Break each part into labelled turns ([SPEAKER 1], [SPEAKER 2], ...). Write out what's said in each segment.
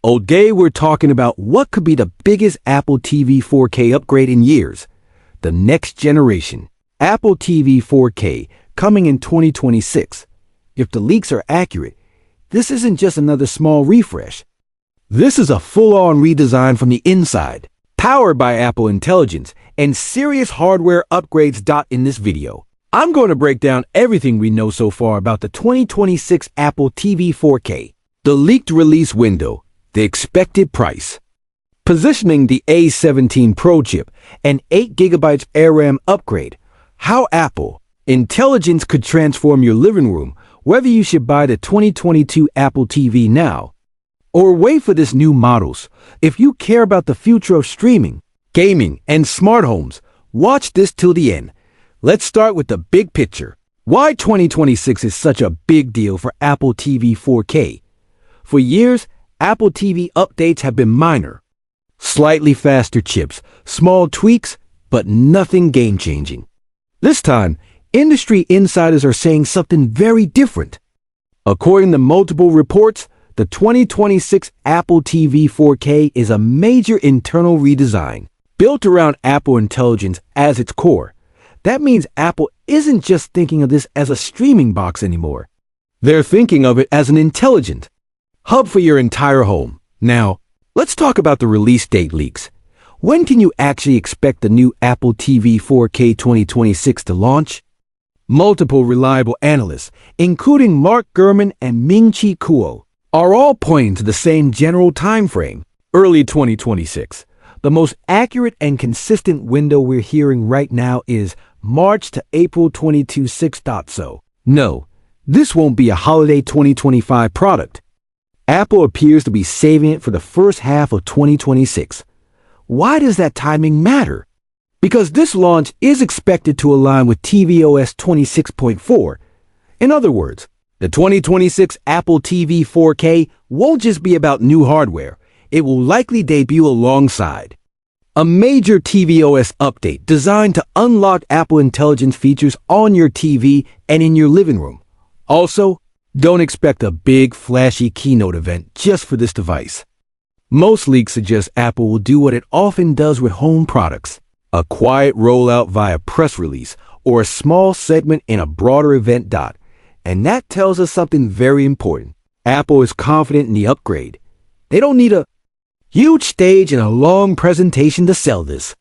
[SPEAKER 1] Today we're talking about what could be the biggest Apple TV 4K upgrade in years. The next generation, Apple TV 4K, coming in 2026. If the leaks are accurate, this isn't just another small refresh. This is a full-on redesign from the inside, powered by Apple Intelligence and serious hardware upgrades. In this video, I'm going to break down everything we know so far about the 2026 Apple TV 4K, the leaked release window, the expected price, positioning the A17 Pro chip, and 8GB RAM upgrade, how Apple Intelligence could transform your living room, whether you should buy the 2022 Apple TV now or wait for this new models. If you care about the future of streaming, gaming, and smart homes, watch this till the end. Let's start with the big picture. Why 2026 is such a big deal for Apple TV 4K? For years, Apple TV updates have been minor. Slightly faster chips, small tweaks, but nothing game-changing. This time, industry insiders are saying something very different. According to multiple reports, the 2026 Apple TV 4K is a major internal redesign, built around Apple Intelligence as its core. That means Apple isn't just thinking of this as a streaming box anymore. They're thinking of it as an intelligent hub for your entire home. Now, let's talk about the release date leaks. When can you actually expect the new Apple TV 4K 2026 to launch? Multiple reliable analysts, including Mark Gurman and Ming-Chi Kuo, are all pointing to the same general time frame, early 2026. The most accurate and consistent window we're hearing right now is March to April 2026. So, no, this won't be a holiday 2025 product. Apple appears to be saving it for the first half of 2026. Why does that timing matter? Because this launch is expected to align with tvOS 26.4. In other words, the 2026 Apple TV 4K won't just be about new hardware. It will likely debut alongside a major tvOS update designed to unlock Apple Intelligence features on your TV and in your living room. Also, don't expect a big, flashy keynote event just for this device. Most leaks suggest Apple will do what it often does with home products, a quiet rollout via press release or a small segment in a broader event. And that tells us something very important. Apple is confident in the upgrade. They don't need a huge stage and a long presentation to sell this.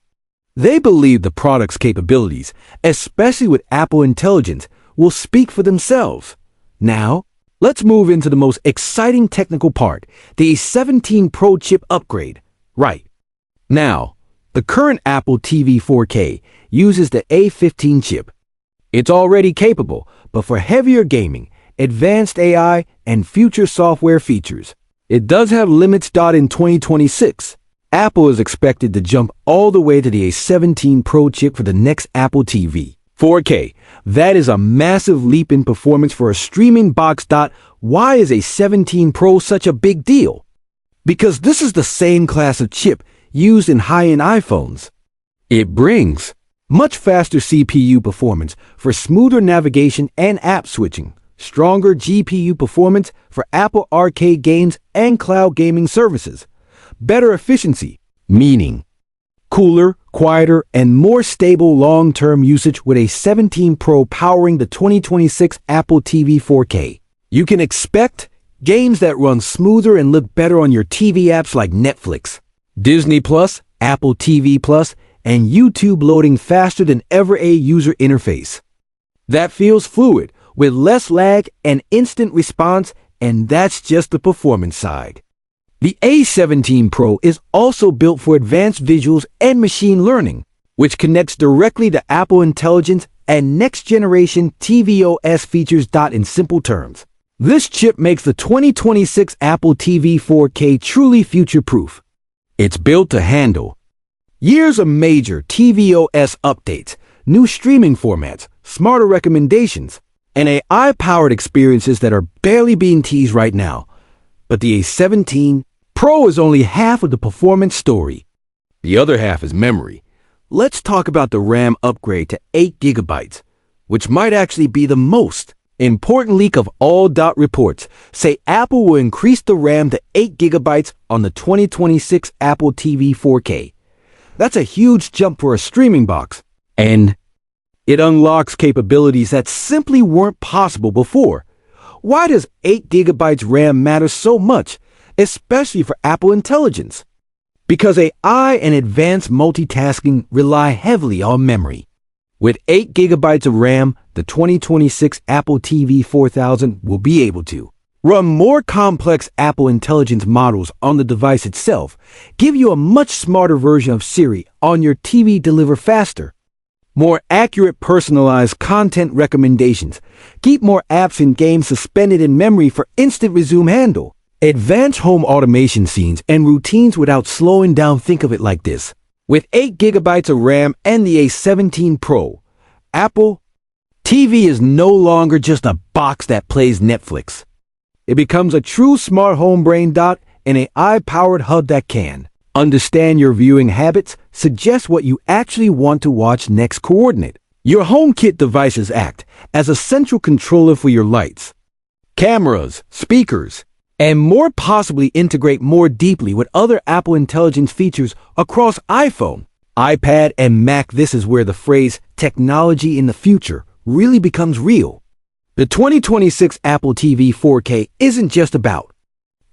[SPEAKER 1] They believe the product's capabilities, especially with Apple Intelligence, will speak for themselves. Now, let's move into the most exciting technical part, the A17 Pro chip upgrade. Right. Now, the current Apple TV 4K uses the A15 chip. It's already capable, but for heavier gaming, advanced AI, and future software features. It does have limits. In 2026, Apple is expected to jump all the way to the A17 Pro chip for the next Apple TV 4K. That is a massive leap in performance for a streaming box. Why is A17 Pro such a big deal? Because this is the same class of chip used in high-end iPhones. It brings much faster CPU performance for smoother navigation and app switching, stronger GPU performance for Apple Arcade games and cloud gaming services, better efficiency, meaning cooler, quieter, and more stable long-term usage with A17 Pro powering the 2026 Apple TV 4K. You can expect games that run smoother and look better on your TV apps like Netflix, Disney+, Apple TV+, and YouTube loading faster than ever. A user interface that feels fluid, with less lag and instant response, and that's just the performance side. The A17 Pro is also built for advanced visuals and machine learning, which connects directly to Apple Intelligence and next-generation tvOS features. In simple terms, this chip makes the 2026 Apple TV 4K truly future-proof. It's built to handle years of major tvOS updates, new streaming formats, smarter recommendations, and AI-powered experiences that are barely being teased right now. But the A17 Pro is only half of the performance story. The other half is memory. Let's talk about the RAM upgrade to 8GB, which might actually be the most Important leak of all dot reports say Apple will increase the RAM to 8 gigabytes on the 2026 Apple TV 4K. That's a huge jump for a streaming box, and it unlocks capabilities that simply weren't possible before. Why does 8 gigabytes RAM matter so much, especially for Apple Intelligence? Because AI and advanced multitasking rely heavily on memory. With 8 gigabytes of RAM, the 2026 Apple TV 4000 will be able to run more complex Apple Intelligence models on the device itself, give you a much smarter version of Siri on your TV, deliver faster, more accurate personalized content recommendations, keep more apps and games suspended in memory for instant resume handle, advanced home automation scenes and routines without slowing down. Think of it like this. With 8 gigabytes of RAM and the A17 Pro, Apple TV is no longer just a box that plays Netflix. It becomes a true smart home brain dot and an AI-powered hub that can understand your viewing habits, suggest what you actually want to watch next, coordinate your HomeKit devices, act as a central controller for your lights, cameras, speakers, and more, possibly integrate more deeply with other Apple Intelligence features across iPhone, iPad, and Mac. This is where the phrase technology in the future really becomes real. The 2026 Apple TV 4K isn't just about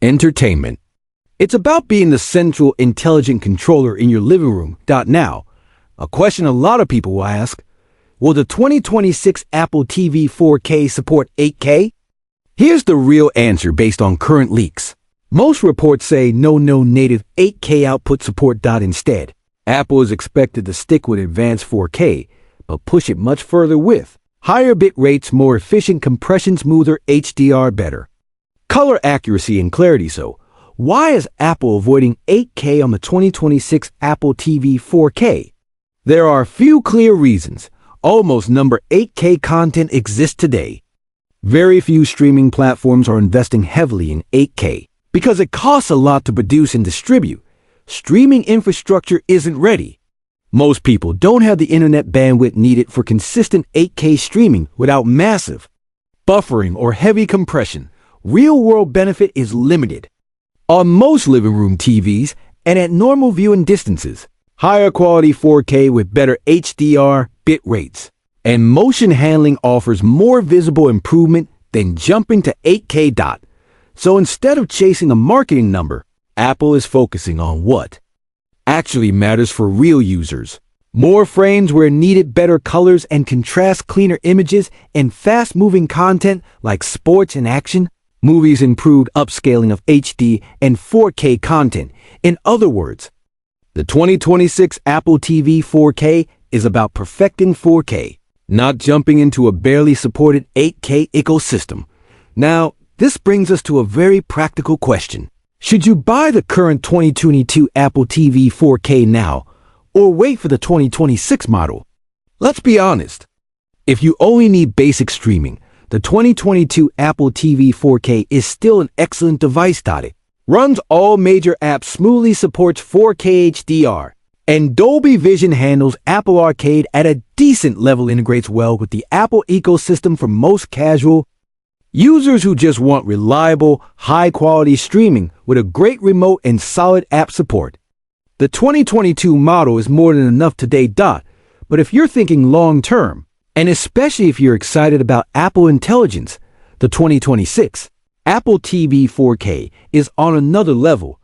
[SPEAKER 1] entertainment. It's about being the central intelligent controller in your living room. Now, a question a lot of people will ask, will the 2026 Apple TV 4K support 8K? Here's the real answer based on current leaks. Most reports say no native 8K output support. Instead, Apple is expected to stick with advanced 4K, but push it much further with higher bit rates, more efficient compression, smoother HDR, better color accuracy and clarity. So, why is Apple avoiding 8K on the 2026 Apple TV 4K? There are a few clear reasons. Almost number 8K content exists today. Very few streaming platforms are investing heavily in 8K because it costs a lot to produce and distribute. Streaming infrastructure isn't ready. Most people don't have the internet bandwidth needed for consistent 8K streaming without massive buffering or heavy compression. Real-world benefit is limited on most living room TVs and at normal viewing distances. Higher quality 4K with better HDR bit rates and motion handling offers more visible improvement than jumping to 8K. So instead of chasing a marketing number, Apple is focusing on what actually matters for real users. More frames where needed, better colors and contrast, cleaner images, and fast-moving content like sports and action, movies, improved upscaling of HD and 4K content. In other words, the 2026 Apple TV 4K is about perfecting 4K, not jumping into a barely supported 8K ecosystem. Now, this brings us to a very practical question. Should you buy the current 2022 Apple TV 4K now, or wait for the 2026 model? Let's be honest. If you only need basic streaming, the 2022 Apple TV 4K is still an excellent device. It runs all major apps smoothly, supports 4K HDR, and Dolby Vision, handles Apple Arcade at a decent level, integrates well with the Apple ecosystem for most casual users who just want reliable, high-quality streaming with a great remote and solid app support. The 2022 model is more than enough today. But if you're thinking long-term, and especially if you're excited about Apple Intelligence, the 2026 Apple TV 4K is on another level.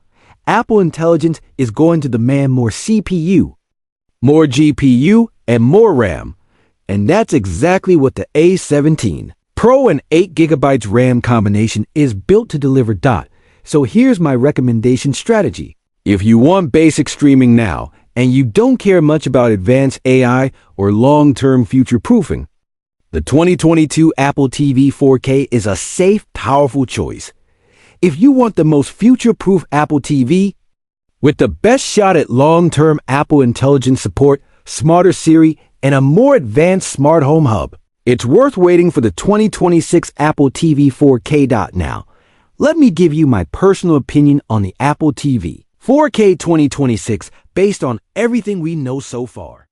[SPEAKER 1] Apple Intelligence is going to demand more CPU, more GPU, and more RAM. And that's exactly what the A17 Pro and 8 gigabytes RAM combination is built to deliver. So here's my recommendation strategy. If you want basic streaming now, and you don't care much about advanced AI or long-term future-proofing, the 2022 Apple TV 4K is a safe, powerful choice. If you want the most future-proof Apple TV, with the best shot at long-term Apple Intelligence support, smarter Siri, and a more advanced smart home hub, it's worth waiting for the 2026 Apple TV 4K. Now, let me give you my personal opinion on the Apple TV 4K 2026 based on everything we know so far.